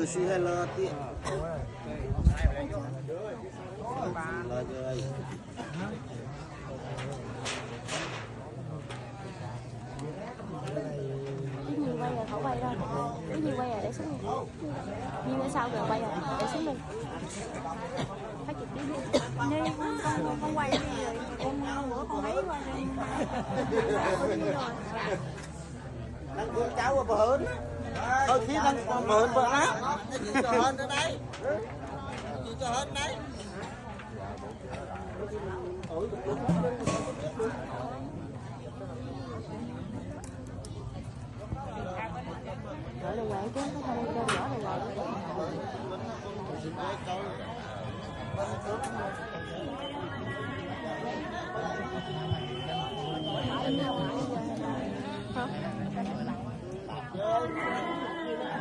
xí hay lơ tiện lơ chơi nhiều quay rồi, không quay đâu. Cái nhiều quay rồi để xuống đi. Nhiều ở sau rồi quay rồi để xuống đi. Phát trực tiếp đi. Đi con quay đi rồi con bữa con lấy qua đi. đang thương cháu và hớn đôi khi đang hớn vợ lắm cho hớn ở đây cho hớn đấy Rồi này vậy chứ cái thay cho nhỏ này rồi.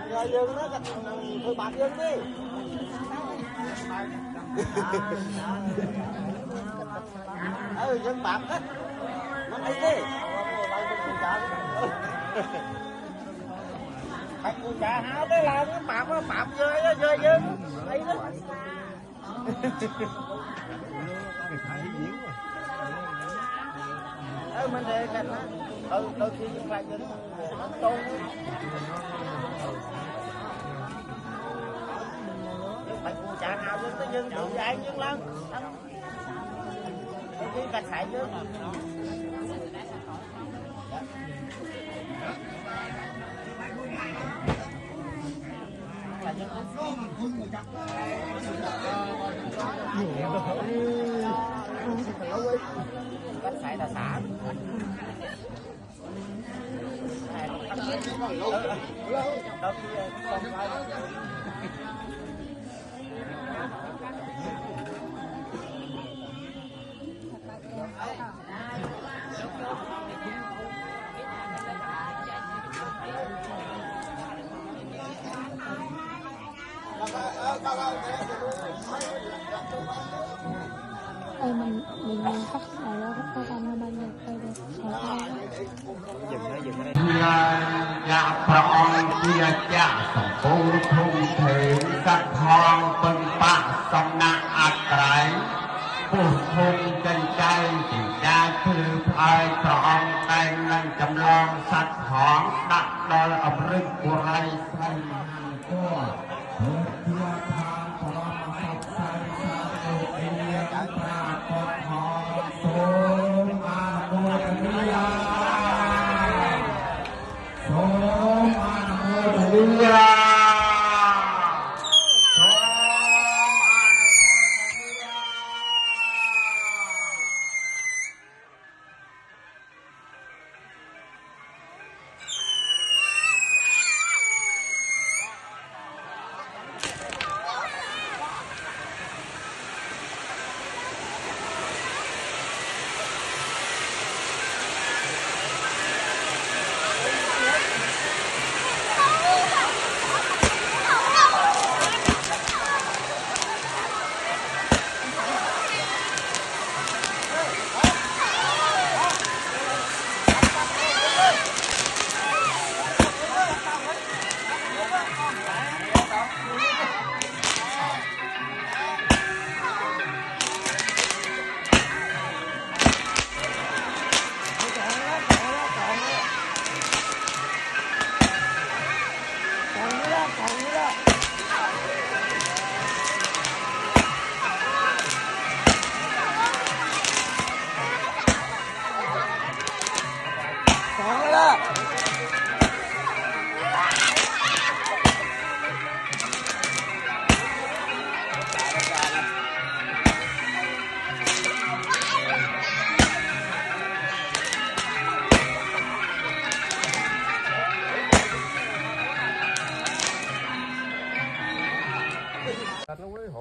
Rồi Dương nó gặp thôi bạc Dương đi. Dương bạc hết. Nó đi đi. Bạc con chả háo cái là cái bạc nó bạc rơi Dương. Đi đó. Mình để cảnh đó. Đôi khi những lại những nó tôn nhưng phải phụ trả nào chứ tới dân tự dạy nhưng lắm đôi khi cảnh hại chứ cảnh hại là xả mình cắt này đó cắt xong nó bao nhiêu đây được dạ prong kia cha song phu thung thể cắt thong phân bạc song na ácពុះធំចិញ្ចៃពីចាគឺផ្អើយប្រអងតែងនឹងចម្លងសត្វហងដាក់ដល់អមរិកបុរីស្រីគួរធ្វើជាឋានប្រមសពសៃសាអេអ៊ីប្រាកដហងសូមអនុមោទនាសូមអនុមោទនា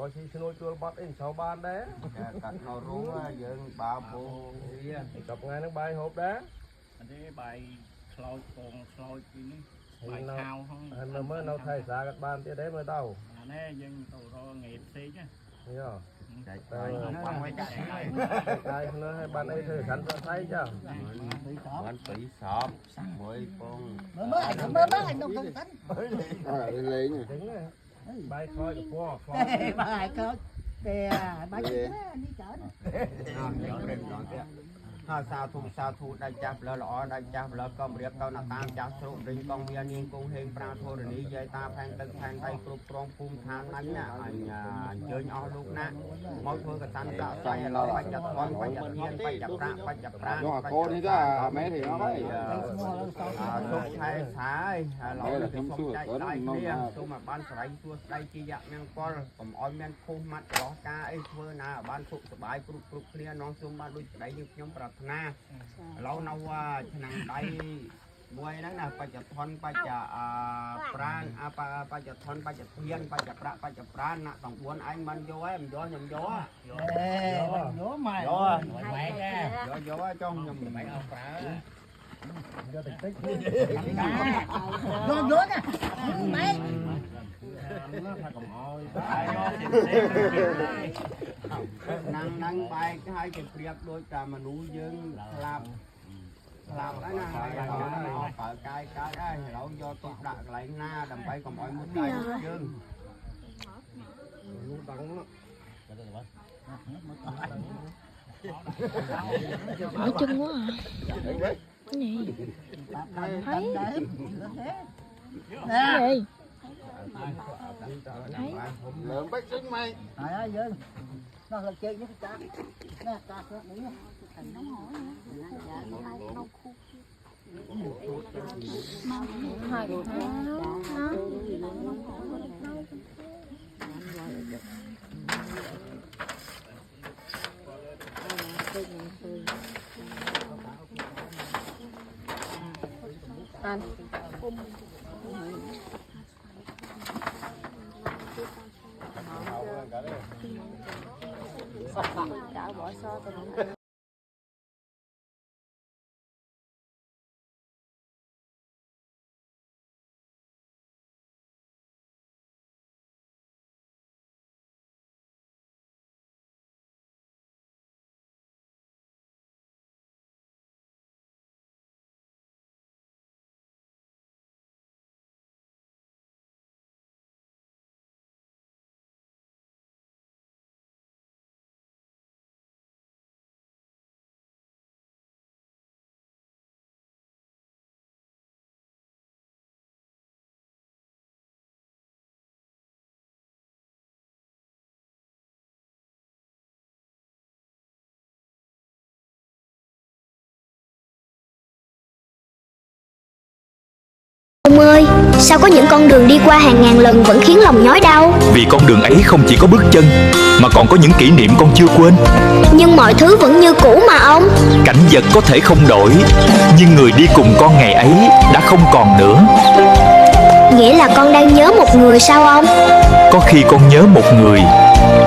hỏi thì xin lỗi tôi bắt anh sáu ban đấy cắt nó rú dương ba bộ chọc ngay nó bay hộp đá anh thấy bài sloi còn sloi thì bài thao không anh mà mới đâu thay ra các ban kia đấy mới đâu nè dân tàu ro nghề xí chứ thấy không đây nó hay ban ấy thì khánh cho thấy chứ ban tỷ sọp mới phong mới anh đâu không tính lấy nhỉ bay khơi được qua bài khơi kìa bài đi chở sao thu đại chạp lỡ lọ đại chạp lỡ công riệp tao nạp tam chạp sụp rinh con viên niên cung hình pra thô rồi đi dây ta phènตึก phèn tay cục trong phun than nánh anh chơi nhỏ lúc nè mỗi thứ cái tan cả xoay lỡ phải chặt con phải chặt nhiên phải chặt ra nhưng mà cô đi ra mấy thì nó đấy sụp thay sái lỡ là cái sụp chạy tay kia sụp mà ban sải chua tay chi dạ men con còn oi men khô mặt đó ca ấy thưa na ban sụpสบาย cục kia non sụp ban đôi đáy như nhóm na lâu lâu nàng tay buổi đó là phải chặt thon phải chặt pran phải chặt thon phải chặt thiên phải chặt ra phải chặt pran nè tổng buôn anh mình vô em vô nhầm vô gió mày vô trong nhầm mày gió nè mày năng bay cái hai chục riệp đôi cả mà núi dương làm cái này họ phải cái đây lâu do tục đặt lại na đầm bay còn mọi một cái dương mỏi chân quá à. Cái gì? Thấy. Cái gì? Thấy. lớn bách sinh mày trời ơi Dương nó là chơi với cái cá nè cá nó đúng Hai cái anh đã bỏ xo từ Ông ơi, sao có những con đường đi qua hàng ngàn lần vẫn khiến lòng nhói đau? Vì con đường ấy không chỉ có bước chân, mà còn có những kỷ niệm con chưa quên. Nhưng mọi thứ vẫn như cũ mà ông. Cảnh vật có thể không đổi, nhưng người đi cùng con ngày ấy đã không còn nữa. Nghĩa là con đang nhớ một người sao ông? Có khi con nhớ một người,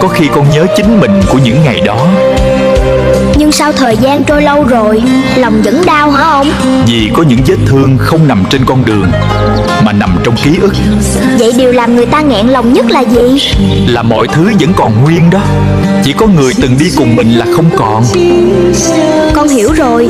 có khi con nhớ chính mình của những ngày đó. Nhưng sao thời gian trôi lâu rồi, lòng vẫn đau hả ông? Vì có những vết thương không nằm trên con đường, mà nằm trong ký ức. Vậy điều làm người ta nghẹn lòng nhất là gì? Là mọi thứ vẫn còn nguyên đó, chỉ có người từng đi cùng mình là không còn. Con hiểu rồi.